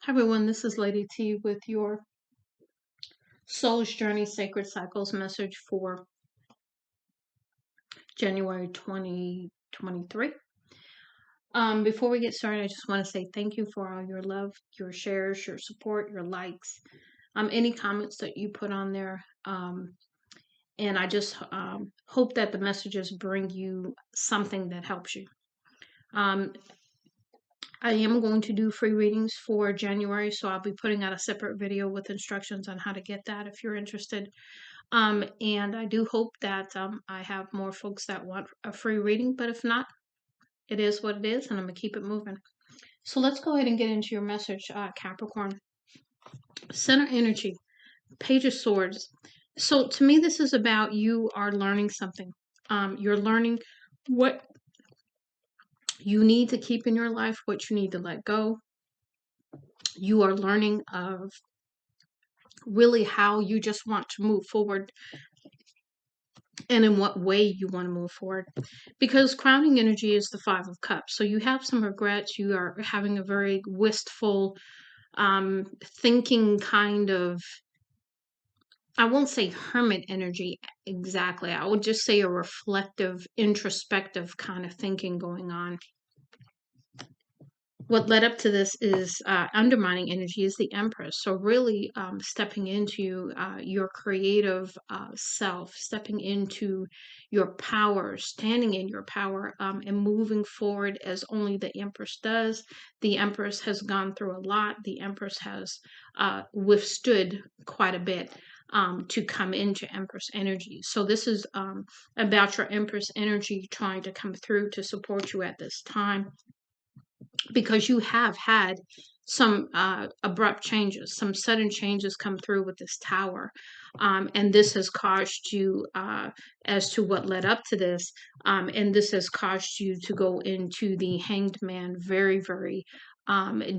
Hi everyone, this is Lady T with your Soul's Journey Sacred Cycles message for January 2023. Before we get started, I just want to say thank you for all your love, your shares, your support, your likes, any comments that you put on there. And I just hope that the messages bring you something that helps you. I am going to do free readings for January, so I'll be putting out a separate video with instructions on how to get that if you're interested. And I do hope that I have more folks that want a free reading, but if not, it is what it is, and I'm going to keep it moving. So let's go ahead and get into your message, Capricorn. Center energy, Page of Swords. So to me, this is about you are learning something. You're learning what you need to keep in your life, what you need to let go. You are learning of really how you just want to move forward and in what way you want to move forward. Because crowning energy is the Five of Cups. So you have some regrets. You are having a very wistful, thinking kind of, I won't say hermit energy exactly. I would just say a reflective, introspective kind of thinking going on. What led up to this is undermining energy is the Empress. So really stepping into your creative self, stepping into your power, standing in your power, and moving forward as only the Empress does. The Empress has gone through a lot. The Empress has withstood quite a bit to come into Empress energy. So this is about your Empress energy trying to come through to support you at this time, because you have had some abrupt changes, some sudden changes come through with this tower. And this has caused you, as to what led up to this, and this has caused you to go into the Hanged Man, very, very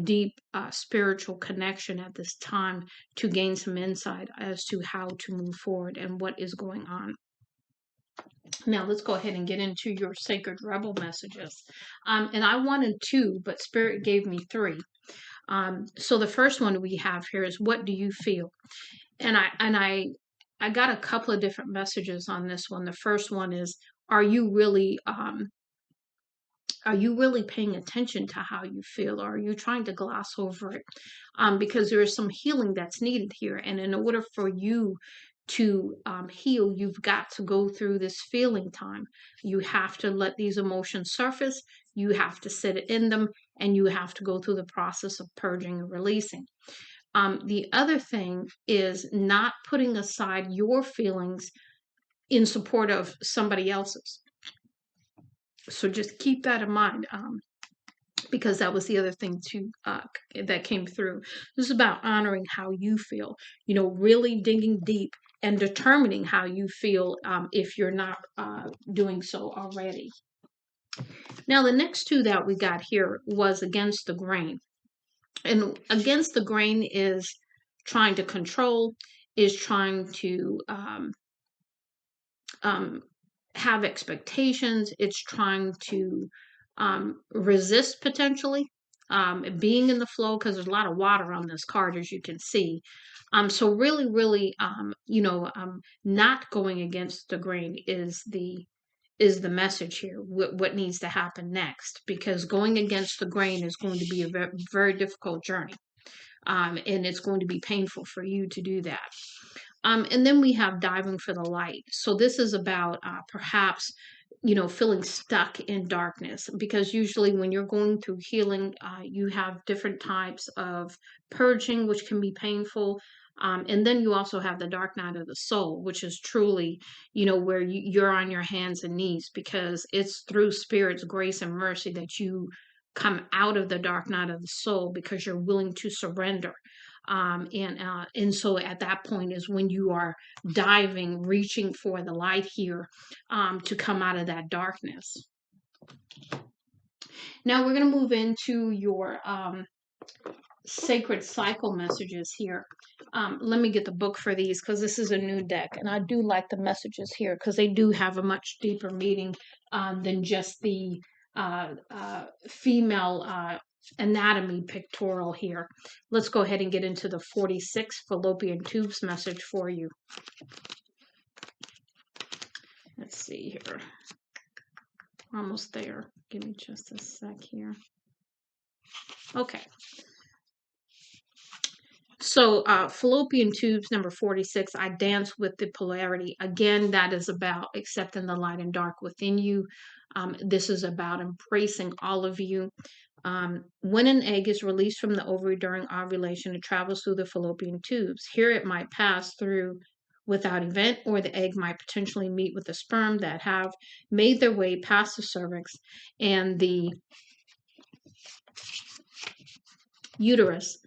deep spiritual connection at this time to gain some insight as to how to move forward and what is going on. Now let's go ahead and get into your Sacred Rebel messages. And I wanted two, but Spirit gave me three. So the first one we have here is, what do you feel? And I got a couple of different messages on this one. The first one is, are you really paying attention to how you feel, or are you trying to gloss over it? Because there is some healing that's needed here, and in order for you to heal, you've got to go through this feeling time. You have to let these emotions surface. You have to sit in them, and you have to go through the process of purging and releasing. The other thing is not putting aside your feelings in support of somebody else's. So just keep that in mind, because that was the other thing too that came through. This is about honoring how you feel, really digging deep and determining how you feel, if you're not doing so already. Now, the next two that we got here was against the grain. And against the grain is trying to control, is trying to have expectations. It's trying to resist potentially being in the flow, because there's a lot of water on this card, as you can see. So really, really, not going against the grain is the message here. What needs to happen next, because going against the grain is going to be a very, very difficult journey, and it's going to be painful for you to do that. And then we have diving for the light. So this is about perhaps, feeling stuck in darkness, because usually when you're going through healing, you have different types of purging, which can be painful. And then you also have the dark night of the soul, which is truly, where you're on your hands and knees, because it's through Spirit's grace and mercy that you come out of the dark night of the soul, because you're willing to surrender. And so at that point is when you are diving, reaching for the light here, to come out of that darkness. Now we're going to move into your sacred cycle messages here. Let me get the book for these, because this is a new deck, and I do like the messages here because they do have a much deeper meaning than just the female anatomy pictorial here. Let's go ahead and get into the 46 fallopian tubes message for you. Let's see here. Almost there. Give me just a sec here. Okay. So fallopian tubes number 46, I dance with the polarity. Again, that is about accepting the light and dark within you. This is about embracing all of you. When an egg is released from the ovary during ovulation, it travels through the fallopian tubes. Here it might pass through without event, or the egg might potentially meet with the sperm that have made their way past the cervix and the uterus.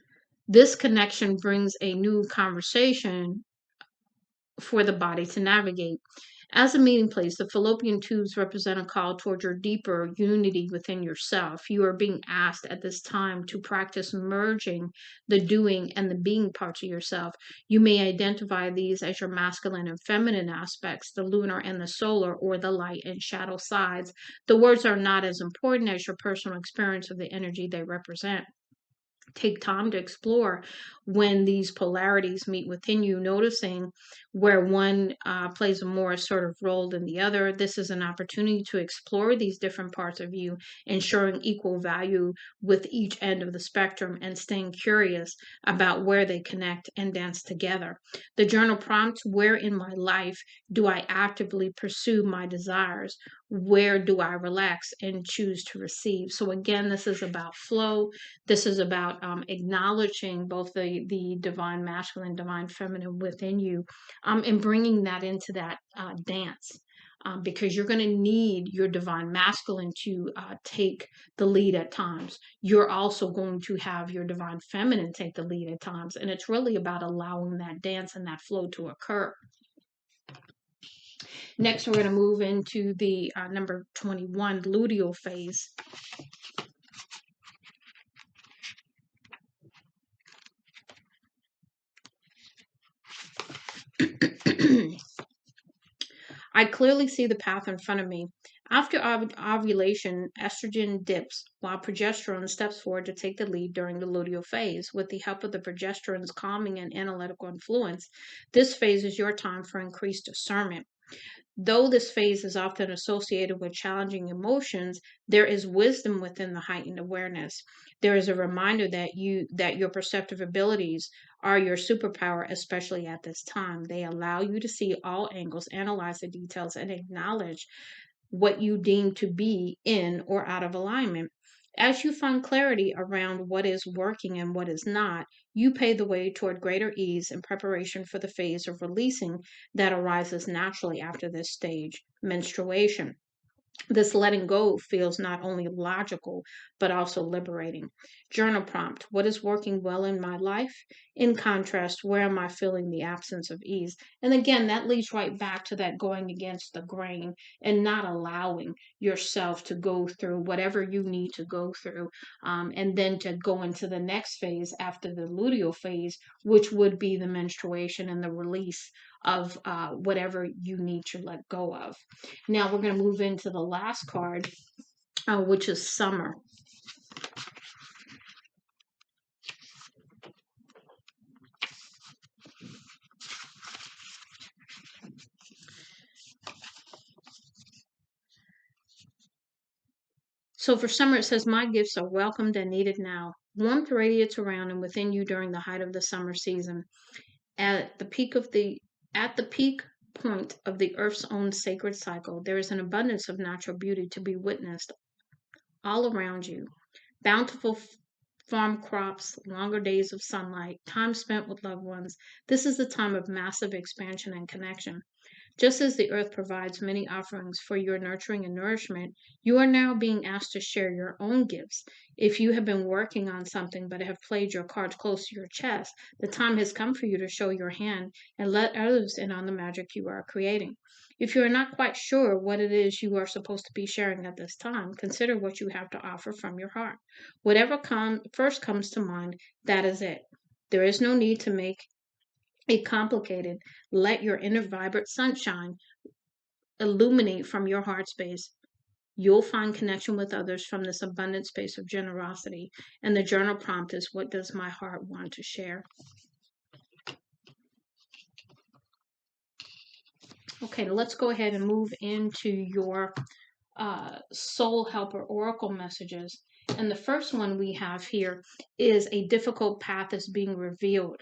This connection brings a new conversation for the body to navigate. As a meeting place, the fallopian tubes represent a call toward your deeper unity within yourself. You are being asked at this time to practice merging the doing and the being parts of yourself. You may identify these as your masculine and feminine aspects, the lunar and the solar, or the light and shadow sides. The words are not as important as your personal experience of the energy they represent. Take time to explore when these polarities meet within you, noticing where one plays a more assertive role than the other. This is an opportunity to explore these different parts of you, ensuring equal value with each end of the spectrum and staying curious about where they connect and dance together. The journal prompt: where in my life do I actively pursue my desires? Where do I relax and choose to receive? So again, this is about flow. This is about acknowledging both the divine masculine, divine feminine within you, and bringing that into that dance. Because you're going to need your divine masculine to take the lead at times. You're also going to have your divine feminine take the lead at times. And it's really about allowing that dance and that flow to occur. Next, we're going to move into the number 21, luteal phase. I clearly see the path in front of me. After ovulation, estrogen dips while progesterone steps forward to take the lead during the luteal phase. With the help of the progesterone's calming and analytical influence, this phase is your time for increased discernment. Though this phase is often associated with challenging emotions, there is wisdom within the heightened awareness. There is a reminder that your perceptive abilities are your superpower, especially at this time. They allow you to see all angles, analyze the details, and acknowledge what you deem to be in or out of alignment. As you find clarity around what is working and what is not, you pave the way toward greater ease and preparation for the phase of releasing that arises naturally after this stage, menstruation. This letting go feels not only logical, but also liberating. Journal prompt: what is working well in my life? In contrast, where am I feeling the absence of ease? And again, that leads right back to that going against the grain and not allowing yourself to go through whatever you need to go through. And then to go into the next phase after the luteal phase, which would be the menstruation and the release of whatever you need to let go of. Now we're going to move into the last card, which is summer. So for summer, it says, my gifts are welcomed and needed now. Warmth radiates around and within you during the height of the summer season. At the peak point of the Earth's own sacred cycle, there is an abundance of natural beauty to be witnessed all around you. Bountiful farm crops, longer days of sunlight, time spent with loved ones. This is the time of massive expansion and connection. Just as the earth provides many offerings for your nurturing and nourishment, you are now being asked to share your own gifts. If you have been working on something but have played your cards close to your chest, the time has come for you to show your hand and let others in on the magic you are creating. If you are not quite sure what it is you are supposed to be sharing at this time, consider what you have to offer from your heart. Whatever first comes to mind, that is it. There is no need to make it complicated. Let your inner vibrant sunshine illuminate from your heart space. You'll find connection with others from this abundant space of generosity. And the journal prompt is, what does my heart want to share? Okay, let's go ahead and move into your soul helper oracle messages. And the first one we have here is, a difficult path is being revealed.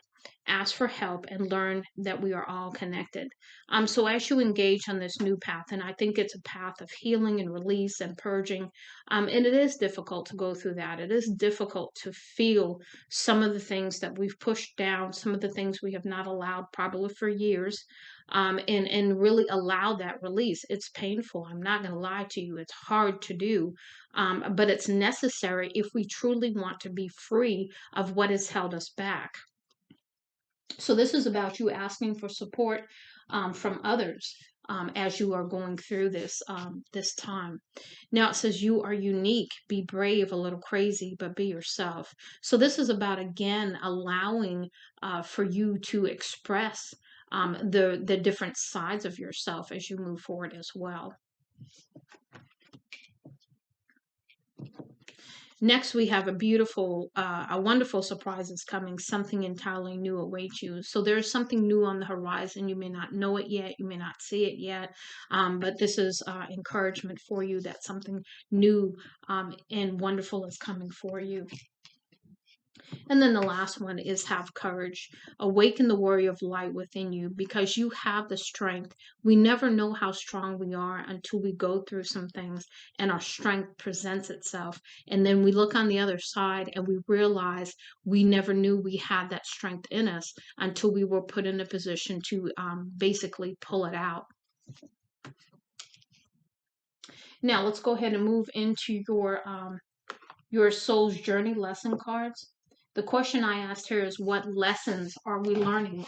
Ask for help and learn that we are all connected. So as you engage on this new path, and I think it's a path of healing and release and purging, and it is difficult to go through that. It is difficult to feel some of the things that we've pushed down, some of the things we have not allowed probably for years, and really allow that release. It's painful. I'm not going to lie to you. It's hard to do, but it's necessary if we truly want to be free of what has held us back. So this is about you asking for support from others as you are going through this time. Now it says, you are unique. Be brave, a little crazy, but be yourself. So this is about, again, allowing for you to express the different sides of yourself as you move forward as well. Next, we have a wonderful surprise is coming. Something entirely new awaits you. So there's something new on the horizon. You may not know it yet. You may not see it yet. But this is encouragement for you that something new and wonderful is coming for you. And then the last one is, have courage. Awaken the warrior of light within you, because you have the strength. We never know how strong we are until we go through some things and our strength presents itself. And then we look on the other side and we realize we never knew we had that strength in us until we were put in a position to basically pull it out. Now let's go ahead and move into your soul's journey lesson cards. The question I asked here is, what lessons are we learning,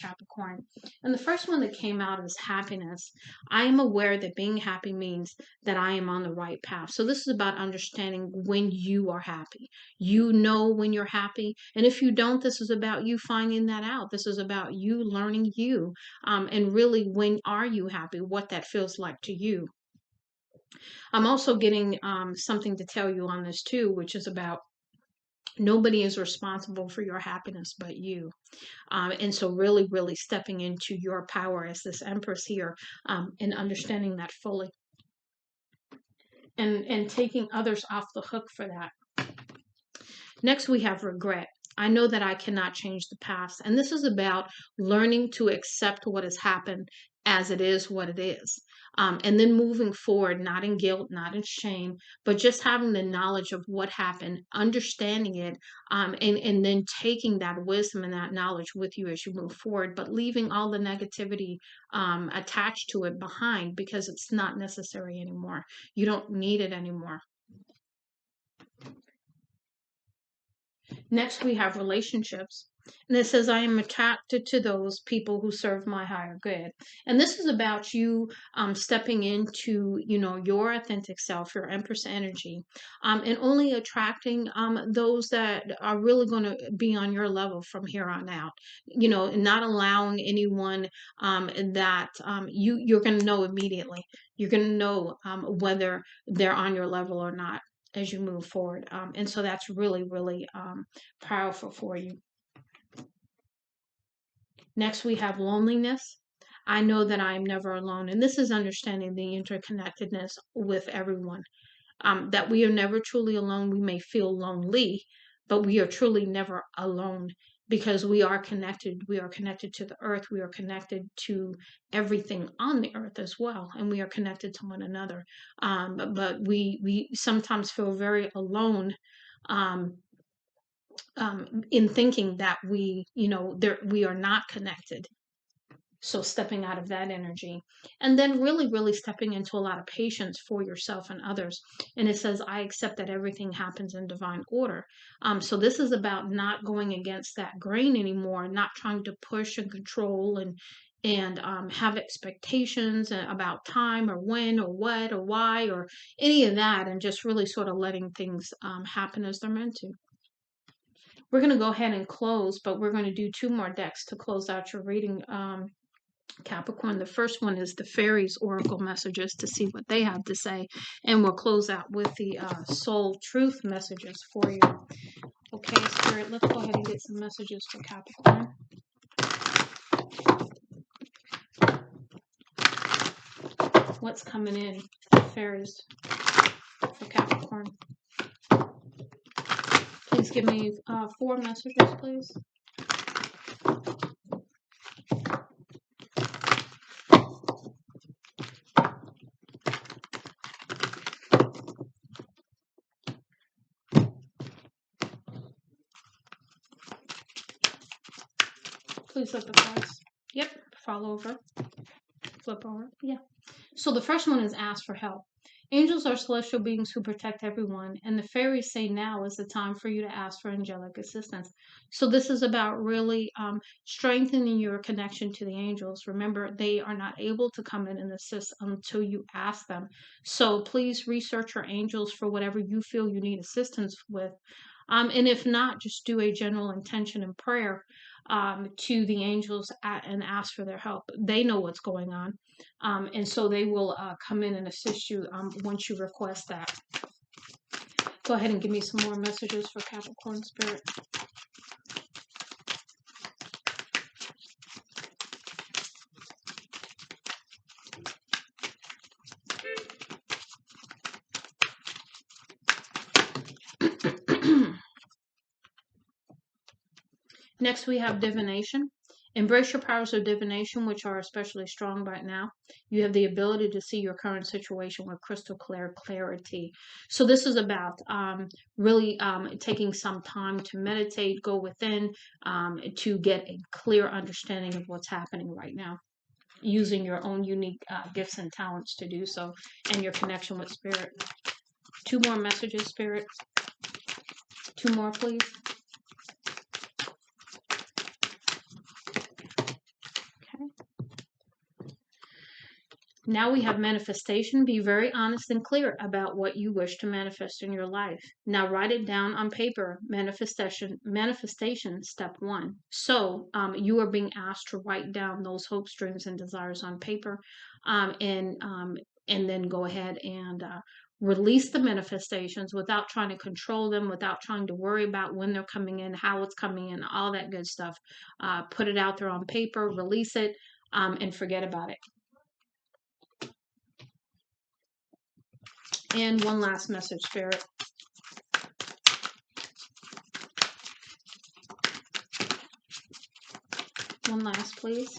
Capricorn? And the first one that came out is happiness. I am aware that being happy means that I am on the right path. So this is about understanding when you are happy. You know when you're happy. And if you don't, this is about you finding that out. This is about you learning you. And really, when are you happy? What that feels like to you. I'm also getting something to tell you on this too, which is about, nobody is responsible for your happiness but you. And so really, really stepping into your power as this Empress here, and understanding that fully, and taking others off the hook for that. Next, we have regret. I know that I cannot change the past. And this is about learning to accept what has happened as it is what it is. And then moving forward, not in guilt, not in shame, but just having the knowledge of what happened, understanding it, and then taking that wisdom and that knowledge with you as you move forward, but leaving all the negativity attached to it behind, because it's not necessary anymore. You don't need it anymore. Next, we have relationships. And it says, I am attracted to those people who serve my higher good. And this is about you stepping into, your authentic self, your Empress energy, and only attracting those that are really going to be on your level from here on out. And not allowing anyone that you're going to know immediately. You're going to know whether they're on your level or not as you move forward. And so that's really, really powerful for you. Next, we have loneliness. I know that I am never alone. And this is understanding the interconnectedness with everyone, that we are never truly alone. We may feel lonely, but we are truly never alone, because we are connected. We are connected to the earth. We are connected to everything on the earth as well. And we are connected to one another. But we sometimes feel very alone, in thinking that we are not connected. So stepping out of that energy, and then really, really stepping into a lot of patience for yourself and others. And it says, I accept that everything happens in divine order. So this is about not going against that grain anymore, not trying to push and control and have expectations about time or when or what or why or any of that, and just really sort of letting things happen as they're meant to. We're going to go ahead and close, but we're going to do two more decks to close out your reading, Capricorn. The first one is the fairies oracle messages to see what they have to say, and we'll close out with the soul truth messages for you. Okay, Spirit, let's go ahead and get some messages for Capricorn. What's coming in, fairies, for Capricorn? Please give me 4 messages, please. Please let the cards. Yep, fall over, flip over. Yeah. So the first one is ask for help. Angels are celestial beings who protect everyone, and the fairies say now is the time for you to ask for angelic assistance. So this is about really strengthening your connection to the angels. Remember, they are not able to come in and assist until you ask them. So please research your angels for whatever you feel you need assistance with. And if not, just do a general intention and prayer to the angels and ask for their help. They know what's going on. And so they will come in and assist you once you request that. Go ahead and give me some more messages for Capricorn Spirit. Next, we have divination. Embrace your powers of divination, which are especially strong right now. You have the ability to see your current situation with crystal clear clarity. So this is about really taking some time to meditate, go within, to get a clear understanding of what's happening right now, using your own unique gifts and talents to do so, and your connection with Spirit. 2 more messages, Spirit. 2 more, please. Now we have manifestation. Be very honest and clear about what you wish to manifest in your life. Now write it down on paper. Manifestation, step 1. So you are being asked to write down those hopes, dreams, and desires on paper, and then go ahead and release the manifestations without trying to control them, without trying to worry about when they're coming in, how it's coming in, all that good stuff. Put it out there on paper, release it, and forget about it. And one last message, Spirit. One last, please.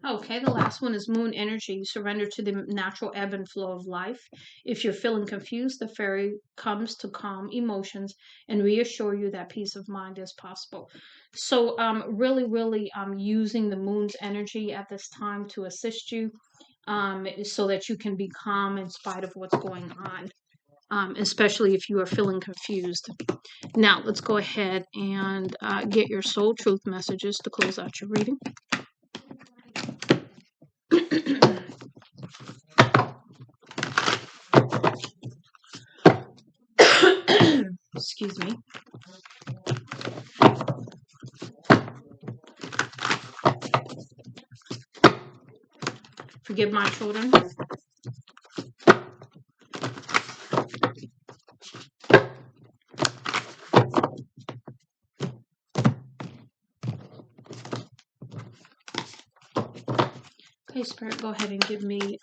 Okay, the last one is moon energy. Surrender to the natural ebb and flow of life. If you're feeling confused, the fairy comes to calm emotions and reassure you that peace of mind is possible. So really using the moon's energy at this time to assist you, so that you can be calm in spite of what's going on, especially if you are feeling confused. Now, let's go ahead and get your soul truth messages to close out your reading. Excuse me. Forgive my children. Okay, Spirit, go ahead and give me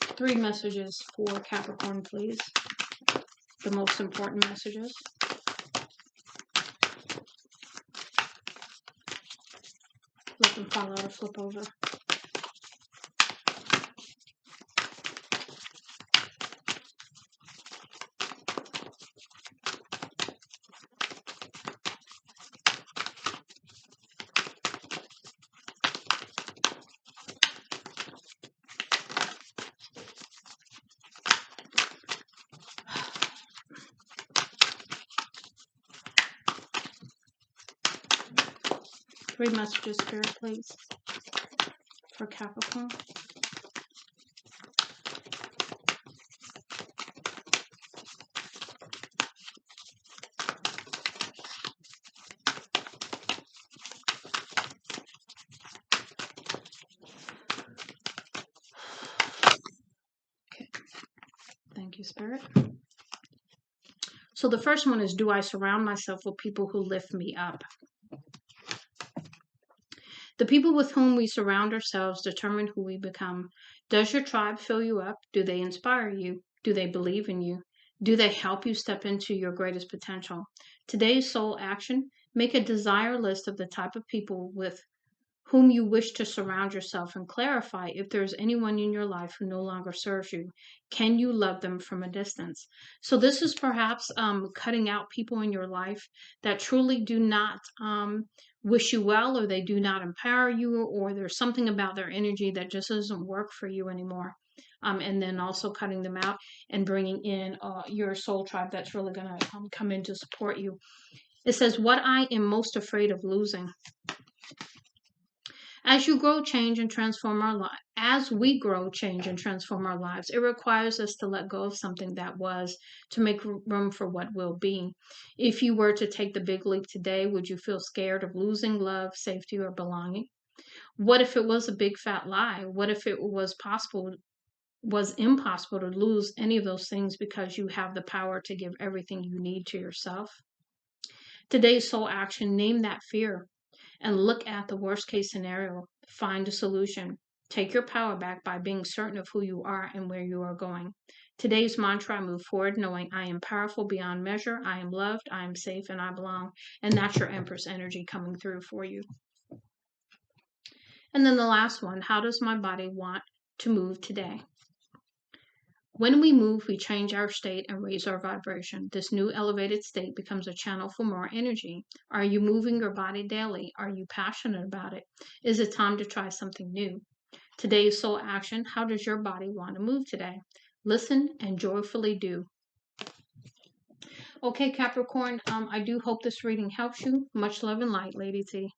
3 messages for Capricorn, please. The most important messages. Let them fall out or flip over. Three messages, Spirit, please, for Capricorn. Thank you, Spirit. So the first one is, do I surround myself with people who lift me up? The people with whom we surround ourselves determine who we become. Does your tribe fill you up? Do they inspire you? Do they believe in you? Do they help you step into your greatest potential? Today's soul action: make a desire list of the type of people with whom you wish to surround yourself, and clarify if there's anyone in your life who no longer serves you. Can you love them from a distance? So this is perhaps cutting out people in your life that truly do not wish you well, or they do not empower you, or there's something about their energy that just doesn't work for you anymore. And then also cutting them out and bringing in your soul tribe that's really going to come in to support you. It says, what I am most afraid of losing. As you grow, change, and transform our lives, as we grow, change, and transform our lives, it requires us to let go of something that was to make room for what will be. If you were to take the big leap today, would you feel scared of losing love, safety, or belonging? What if it was a big fat lie? What if it was impossible to lose any of those things because you have the power to give everything you need to yourself? Today's soul action: name that fear and look at the worst case scenario. Find a solution. Take your power back by being certain of who you are and where you are going. Today's mantra: I move forward knowing I am powerful beyond measure, I am loved, I am safe, and I belong. And that's your Empress energy coming through for you. And then the last one: how does my body want to move today? When we move, we change our state and raise our vibration. This new elevated state becomes a channel for more energy. Are you moving your body daily? Are you passionate about it? Is it time to try something new? Today's soul action: how does your body want to move today? Listen and joyfully do. Okay, Capricorn, I do hope this reading helps you. Much love and light, Lady T.